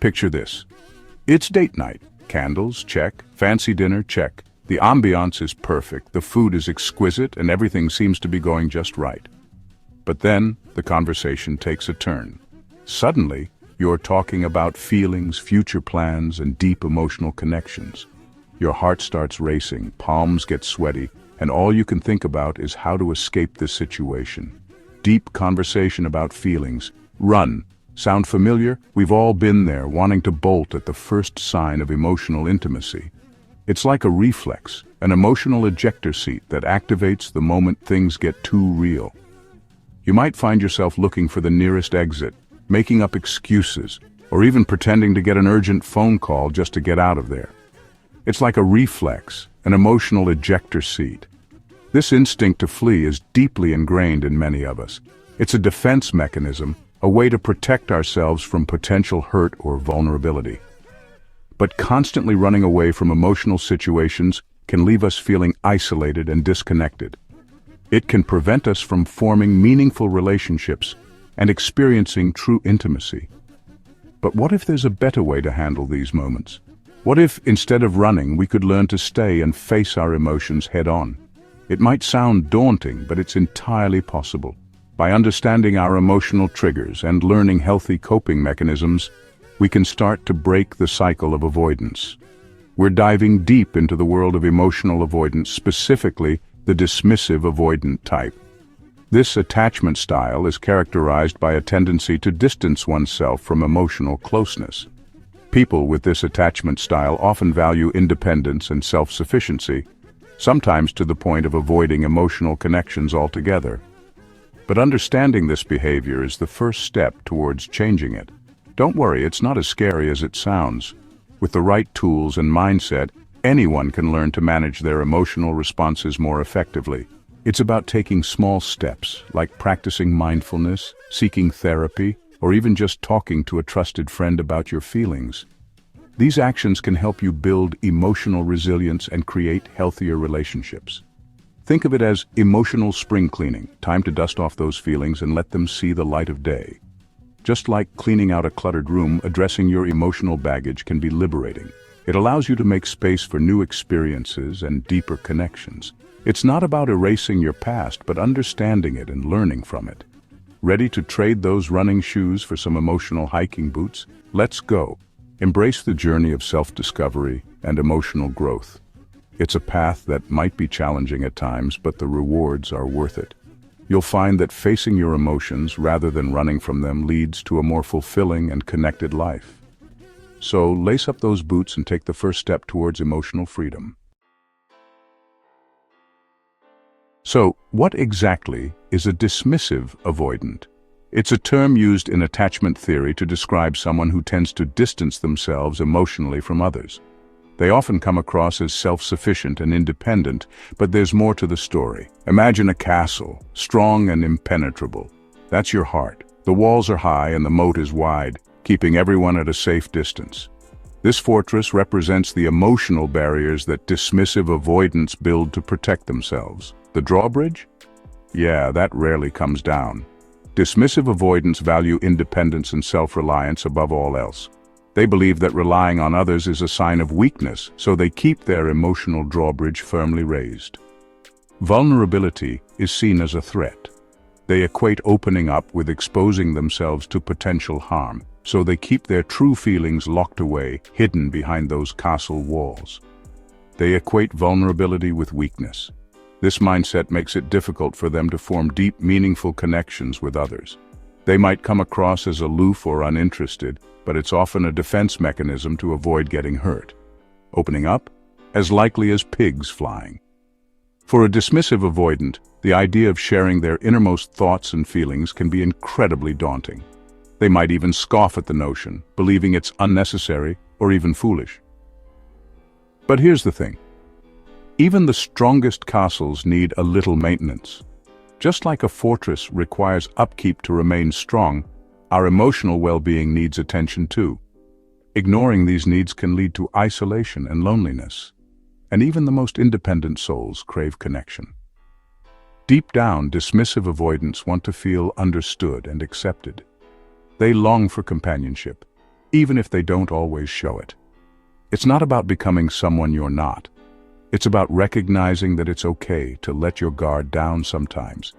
Picture this. It's date night. Candles, check. Fancy dinner, check. The ambiance is perfect, the food is exquisite, and everything seems to be going just right. But then, the conversation takes a turn. Suddenly, you're talking about feelings, future plans, and deep emotional connections. Your heart starts racing, palms get sweaty, and all you can think about is how to escape this situation. Deep conversation about feelings. Run. Sound familiar? We've all been there, wanting to bolt at the first sign of emotional intimacy. It's like a reflex, an emotional ejector seat that activates the moment things get too real. You might find yourself looking for the nearest exit, making up excuses, or even pretending to get an urgent phone call just to get out of there. It's like a reflex, an emotional ejector seat. This instinct to flee is deeply ingrained in many of us. It's a defense mechanism, a way to protect ourselves from potential hurt or vulnerability. But constantly running away from emotional situations can leave us feeling isolated and disconnected. It can prevent us from forming meaningful relationships and experiencing true intimacy. But what if there's a better way to handle these moments? What if, instead of running, we could learn to stay and face our emotions head-on? It might sound daunting, but it's entirely possible. By understanding our emotional triggers and learning healthy coping mechanisms, we can start to break the cycle of avoidance. We're diving deep into the world of emotional avoidance, specifically the dismissive avoidant type. This attachment style is characterized by a tendency to distance oneself from emotional closeness. People with this attachment style often value independence and self-sufficiency, sometimes to the point of avoiding emotional connections altogether. But understanding this behavior is the first step towards changing it. Don't worry, it's not as scary as it sounds. With the right tools and mindset, anyone can learn to manage their emotional responses more effectively. It's about taking small steps, like practicing mindfulness, seeking therapy, or even just talking to a trusted friend about your feelings. These actions can help you build emotional resilience and create healthier relationships. Think of it as emotional spring cleaning, time to dust off those feelings and let them see the light of day. Just like cleaning out a cluttered room, addressing your emotional baggage can be liberating. It allows you to make space for new experiences and deeper connections. It's not about erasing your past, but understanding it and learning from it. Ready to trade those running shoes for some emotional hiking boots? Let's go. Embrace the journey of self-discovery and emotional growth. It's a path that might be challenging at times, but the rewards are worth it. You'll find that facing your emotions rather than running from them leads to a more fulfilling and connected life. So lace up those boots and take the first step towards emotional freedom. So, what exactly is a dismissive avoidant? It's a term used in attachment theory to describe someone who tends to distance themselves emotionally from others. They often come across as self-sufficient and independent, but there's more to the story. Imagine a castle, strong and impenetrable. That's your heart. The walls are high and the moat is wide, keeping everyone at a safe distance. This fortress represents the emotional barriers that dismissive avoidants build to protect themselves. The drawbridge? Yeah, that rarely comes down. Dismissive avoidants value independence and self-reliance above all else. They believe that relying on others is a sign of weakness, so they keep their emotional drawbridge firmly raised. Vulnerability is seen as a threat. They equate opening up with exposing themselves to potential harm, so they keep their true feelings locked away, hidden behind those castle walls. They equate vulnerability with weakness. This mindset makes it difficult for them to form deep, meaningful connections with others. They might come across as aloof or uninterested, but it's often a defense mechanism to avoid getting hurt. Opening up? As likely as pigs flying. For a dismissive avoidant, the idea of sharing their innermost thoughts and feelings can be incredibly daunting. They might even scoff at the notion, believing it's unnecessary or even foolish. But here's the thing. Even the strongest castles need a little maintenance. Just like a fortress requires upkeep to remain strong, our emotional well-being needs attention too. Ignoring these needs can lead to isolation and loneliness. And even the most independent souls crave connection. Deep down, dismissive avoidants want to feel understood and accepted. They long for companionship, even if they don't always show it. It's not about becoming someone you're not. It's about recognizing that it's okay to let your guard down sometimes.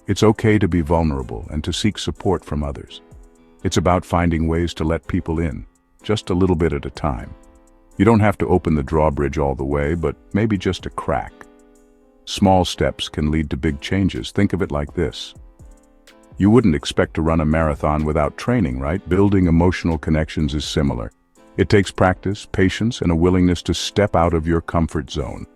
It's okay to be vulnerable and to seek support from others. It's about finding ways to let people in, just a little bit at a time. You don't have to open the drawbridge all the way, but maybe just a crack. Small steps can lead to big changes. Think of it like this. You wouldn't expect to run a marathon without training, right? Building emotional connections is similar. It takes practice, patience, and a willingness to step out of your comfort zone.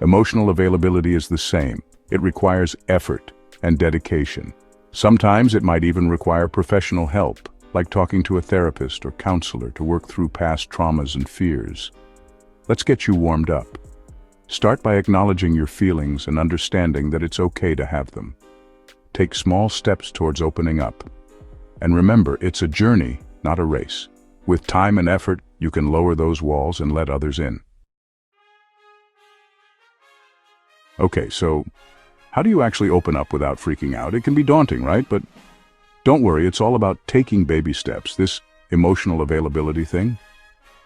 Emotional availability is the same. It requires effort and dedication. Sometimes it might even require professional help, like talking to a therapist or counselor to work through past traumas and fears. Let's get you warmed up. Start by acknowledging your feelings and understanding that it's okay to have them. Take small steps towards opening up. And remember, it's a journey, not a race. With time and effort, you can lower those walls and let others in. Okay, so how do you actually open up without freaking out? It can be daunting, right? But don't worry, it's all about taking baby steps, this emotional availability thing.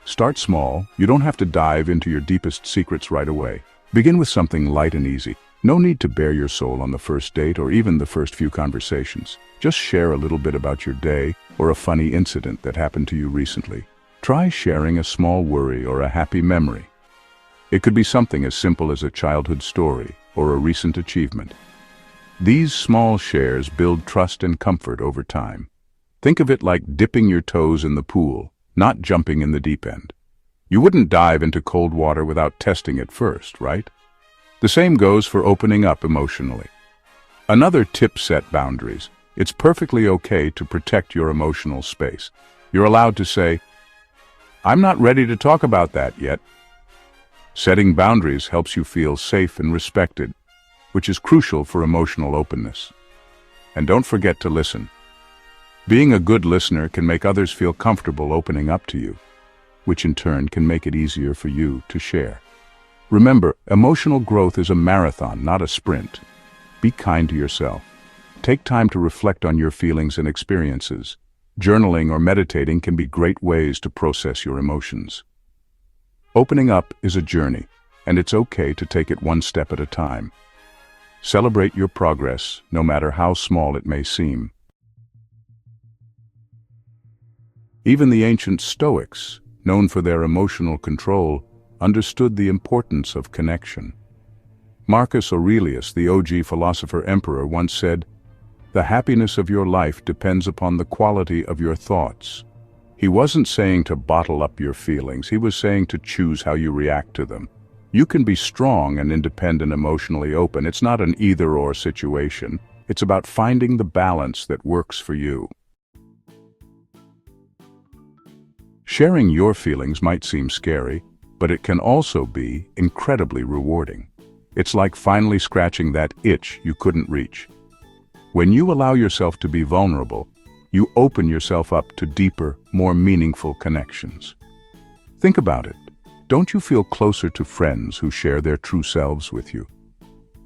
Start small. You don't have to dive into your deepest secrets right away. Begin with something light and easy. No need to bare your soul on the first date or even the first few conversations. Just share a little bit about your day or a funny incident that happened to you recently. Try sharing a small worry or a happy memory. It could be something as simple as a childhood story or a recent achievement. These small shares build trust and comfort over time. Think of it like dipping your toes in the pool, not jumping in the deep end. You wouldn't dive into cold water without testing it first, right? The same goes for opening up emotionally. Another tip: set boundaries. It's perfectly okay to protect your emotional space. You're allowed to say, "I'm not ready to talk about that yet." Setting boundaries helps you feel safe and respected, which is crucial for emotional openness. And don't forget to listen. Being a good listener can make others feel comfortable opening up to you, which in turn can make it easier for you to share. Remember, emotional growth is a marathon, not a sprint. Be kind to yourself. Take time to reflect on your feelings and experiences. Journaling or meditating can be great ways to process your emotions. Opening up is a journey, and it's okay to take it one step at a time. Celebrate your progress, no matter how small it may seem. Even the ancient Stoics, known for their emotional control, understood the importance of connection. Marcus Aurelius, the OG philosopher-emperor, once said, "The happiness of your life depends upon the quality of your thoughts." He wasn't saying to bottle up your feelings, he was saying to choose how you react to them. You can be strong and independent, emotionally open. It's not an either-or situation. It's about finding the balance that works for you. Sharing your feelings might seem scary, but it can also be incredibly rewarding. It's like finally scratching that itch you couldn't reach. When you allow yourself to be vulnerable, you open yourself up to deeper, more meaningful connections. Think about it. Don't you feel closer to friends who share their true selves with you?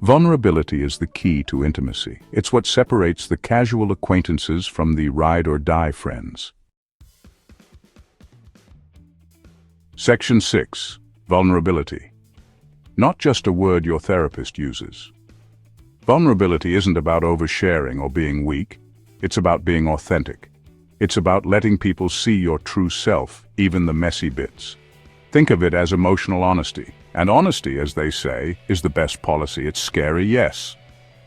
Vulnerability is the key to intimacy. It's what separates the casual acquaintances from the ride-or-die friends. Section 6. Vulnerability. Not just a word your therapist uses. Vulnerability isn't about oversharing or being weak. It's about being authentic. It's about letting people see your true self, even the messy bits. Think of it as emotional honesty. And honesty, as they say, is the best policy. It's scary, yes,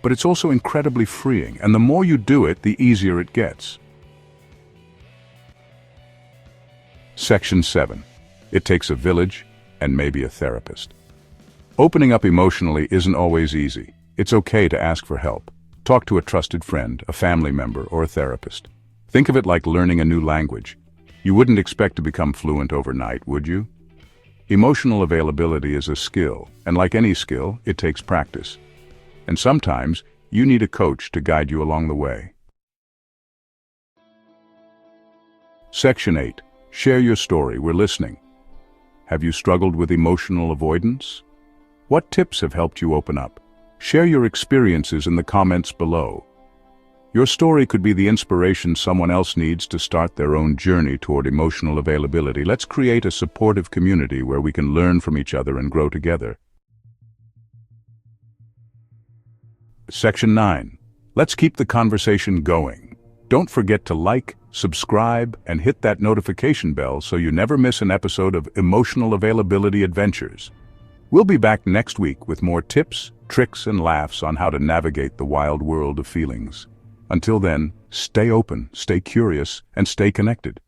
but it's also incredibly freeing, and the more you do it, the easier it gets. Section 7. It takes a village and maybe a therapist. Opening up emotionally isn't always easy. It's okay to ask for help. Talk to a trusted friend, a family member, or a therapist. Think of it like learning a new language. You wouldn't expect to become fluent overnight, would you? Emotional availability is a skill, and like any skill, it takes practice. And sometimes, you need a coach to guide you along the way. Section 8. Share your story. We're listening. Have you struggled with emotional avoidance? What tips have helped you open up? Share your experiences in the comments below. Your story could be the inspiration someone else needs to start their own journey toward emotional availability. Let's create a supportive community where we can learn from each other and grow together. Section 9. Let's keep the conversation going. Don't forget to like, subscribe, and hit that notification bell so you never miss an episode of Emotional Availability Adventures. We'll be back next week with more tips, tricks, and laughs on how to navigate the wild world of feelings. Until then, stay open, stay curious, and stay connected.